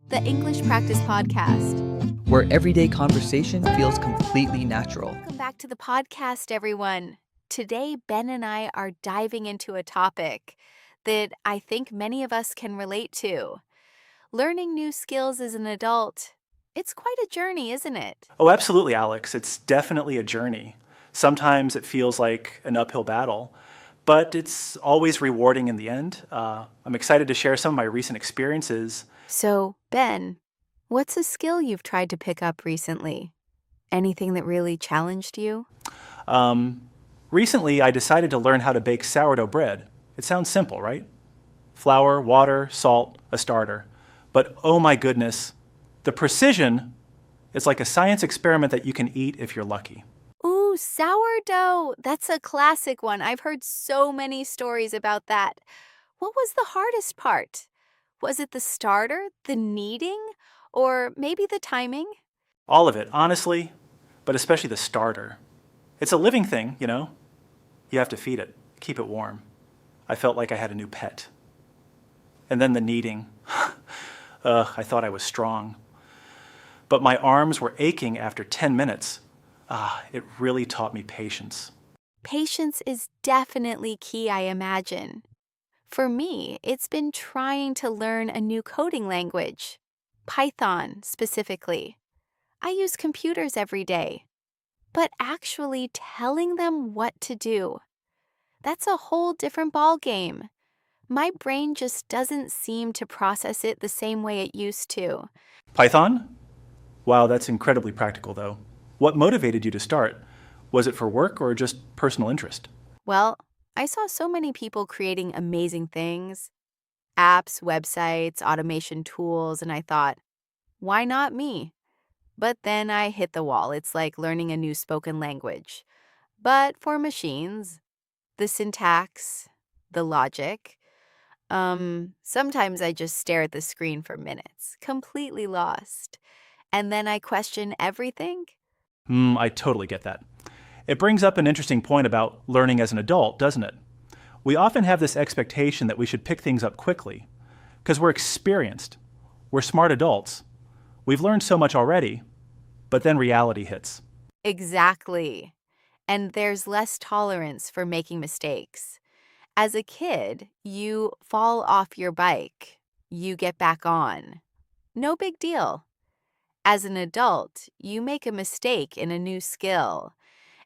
the English Practice Podcast. where everyday conversation feels completely natural. Welcome back to the podcast, everyone. Today, Ben and I are diving into a topic that I think many of us can relate to. Learning new skills as an adult. It's quite a journey, isn't it? Oh, absolutely, Alex. It's definitely a journey. Sometimes it feels like an uphill battle, but it's always rewarding in the end. I'm excited to share some of my recent experiences. So, Ben, what's a skill you've tried to pick up recently? Anything that really challenged you? Recently, I decided to learn how to bake sourdough bread. It sounds simple, right? Flour, water, salt, a starter. But oh my goodness, the precision is like a science experiment that you can eat if you're lucky. Ooh, sourdough. That's a classic one. I've heard so many stories about that. What was the hardest part? Was it the starter, the kneading, or maybe the timing? All of it, honestly, but especially the starter. It's a living thing, you know? You have to feed it, keep it warm. I felt like I had a new pet. And then the kneading. I thought I was strong. But my arms were aching after 10 minutes. It really taught me patience. Patience is definitely key, I imagine. For me, it's been trying to learn a new coding language, Python specifically. I use computers every day, but actually telling them what to do, that's a whole different ballgame. My brain just doesn't seem to process it the same way it used to. Python? Wow, that's incredibly practical, though. What motivated you to start? Was it for work or just personal interest? Well, I saw so many people creating amazing things, apps, websites, automation tools, and I thought, why not me? But then I hit the wall. It's like learning a new spoken language. But for machines, the syntax, the logic, sometimes I just stare at the screen for minutes, completely lost. And then I question everything. I totally get that. It brings up an interesting point about learning as an adult, doesn't it? We often have this expectation that we should pick things up quickly because we're experienced. We're smart adults. We've learned so much already, but then reality hits. Exactly. And there's less tolerance for making mistakes. As a kid, you fall off your bike, you get back on. No big deal. As an adult, you make a mistake in a new skill,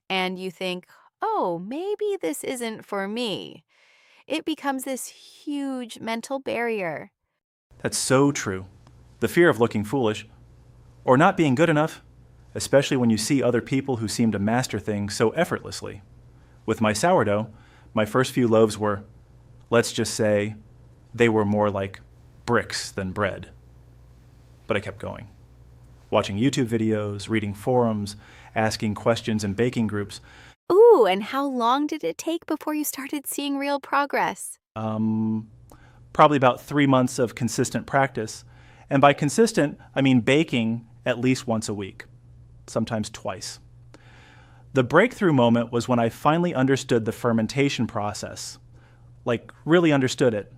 and you think, oh, maybe this isn't for me. It becomes this huge mental barrier. That's so true. The fear of looking foolish or not being good enough, especially when you see other people who seem to master things so effortlessly. With my sourdough, my first few loaves were, let's just say, they were more like bricks than bread. But I kept going. Watching YouTube videos, reading forums, asking questions in baking groups. Ooh, and how long did it take before you started seeing real progress? Probably about 3 months of consistent practice. And by consistent, I mean baking at least once a week, sometimes twice. The breakthrough moment was when I finally understood the fermentation process, like really understood it,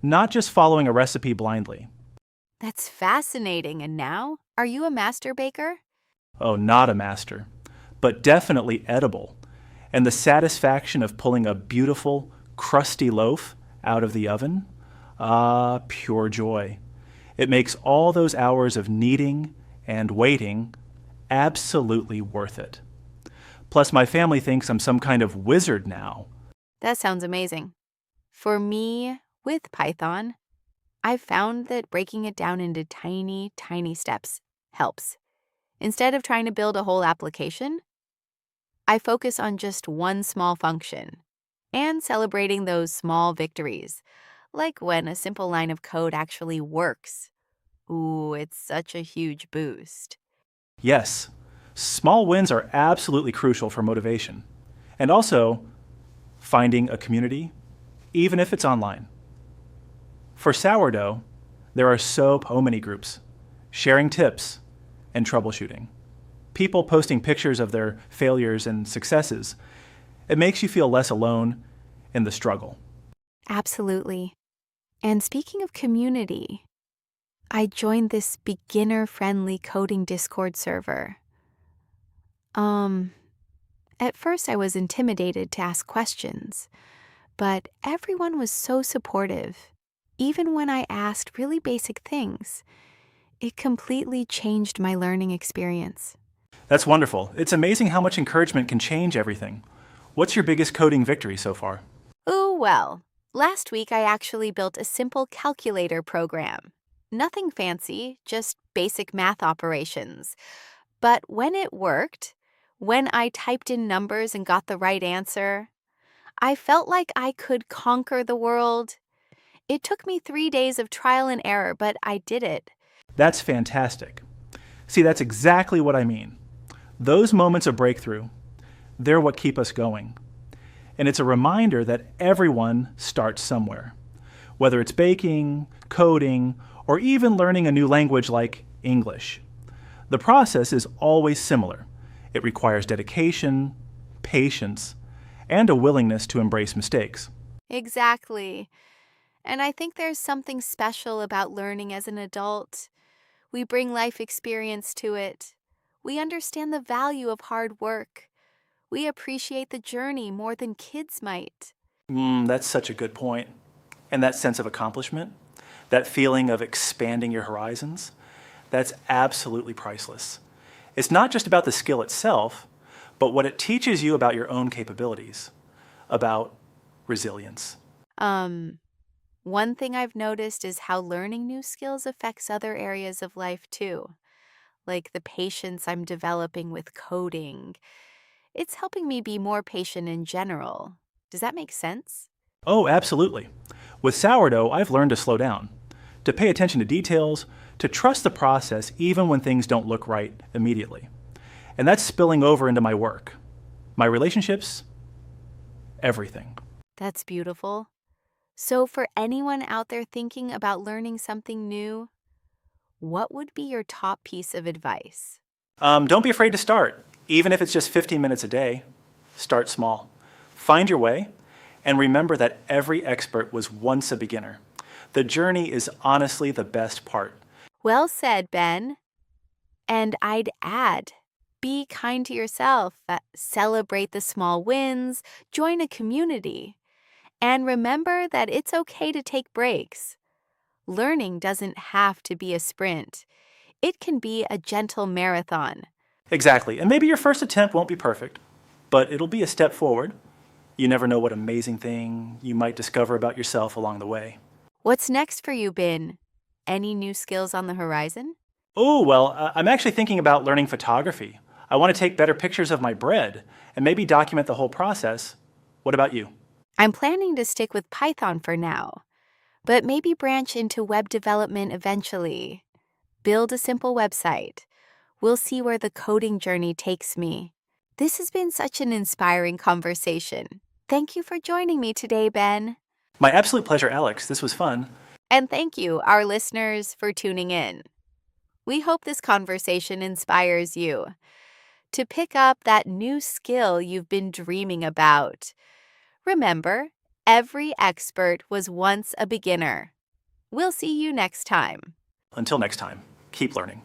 not just following a recipe blindly. That's fascinating. And now, are you a master baker? Oh, not a master, but definitely edible. And the satisfaction of pulling a beautiful, crusty loaf out of the oven, pure joy. It makes all those hours of kneading and waiting absolutely worth it. Plus, my family thinks I'm some kind of wizard now. That sounds amazing. For me, with Python, I've found that breaking it down into tiny, tiny steps helps. Instead of trying to build a whole application, I focus on just one small function and celebrating those small victories, like when a simple line of code actually works. Ooh, it's such a huge boost. Yes, small wins are absolutely crucial for motivation. And also, finding a community, even if it's online. For sourdough, there are so many groups, sharing tips and troubleshooting. People posting pictures of their failures and successes. It makes you feel less alone in the struggle. Absolutely. And speaking of community, I joined this beginner-friendly coding Discord server. Um, at first I was intimidated to ask questions, but everyone was so supportive. Even when I asked really basic things, it completely changed my learning experience. That's wonderful. It's amazing how much encouragement can change everything. What's your biggest coding victory so far? Oh, well, last week I actually built a simple calculator program. Nothing fancy, just basic math operations. But when it worked, when I typed in numbers and got the right answer, I felt like I could conquer the world. It took me 3 days of trial and error, but I did it. That's fantastic. See, that's exactly what I mean. Those moments of breakthrough, they're what keep us going. And it's a reminder that everyone starts somewhere. Whether it's baking, coding, or even learning a new language like English. The process is always similar. It requires dedication, patience, and a willingness to embrace mistakes. Exactly. And I think there's something special about learning as an adult. We bring life experience to it. We understand the value of hard work. We appreciate the journey more than kids might. That's such a good point. And that sense of accomplishment, that feeling of expanding your horizons, that's absolutely priceless. It's not just about the skill itself, but what it teaches you about your own capabilities, about resilience. One thing I've noticed is how learning new skills affects other areas of life too, like the patience I'm developing with coding. It's helping me be more patient in general. Does that make sense? Oh, absolutely. With sourdough, I've learned to slow down, to pay attention to details, to trust the process even when things don't look right immediately. And that's spilling over into my work, my relationships, everything. That's beautiful. So, for anyone out there thinking about learning something new, what would be your top piece of advice? Don't be afraid to start, even if it's just 15 minutes a day. Start small. Find your way, and remember that every expert was once a beginner. The journey is honestly the best part. Well said, Ben. And I'd add, be kind to yourself, celebrate the small wins, join a community, and remember that it's okay to take breaks. Learning doesn't have to be a sprint. It can be a gentle marathon. Exactly, and maybe your first attempt won't be perfect, but it'll be a step forward. You never know what amazing thing you might discover about yourself along the way. What's next for you, Ben? Any new skills on the horizon? Oh, well, I'm actually thinking about learning photography. I want to take better pictures of my bread and maybe document the whole process. What about you? I'm planning to stick with Python for now, but maybe branch into web development eventually. Build a simple website. We'll see where the coding journey takes me. This has been such an inspiring conversation. Thank you for joining me today, Ben. My absolute pleasure, Alex. This was fun. And thank you, our listeners, for tuning in. We hope this conversation inspires you to pick up that new skill you've been dreaming about. Remember, every expert was once a beginner. We'll see you next time. Until next time, keep learning.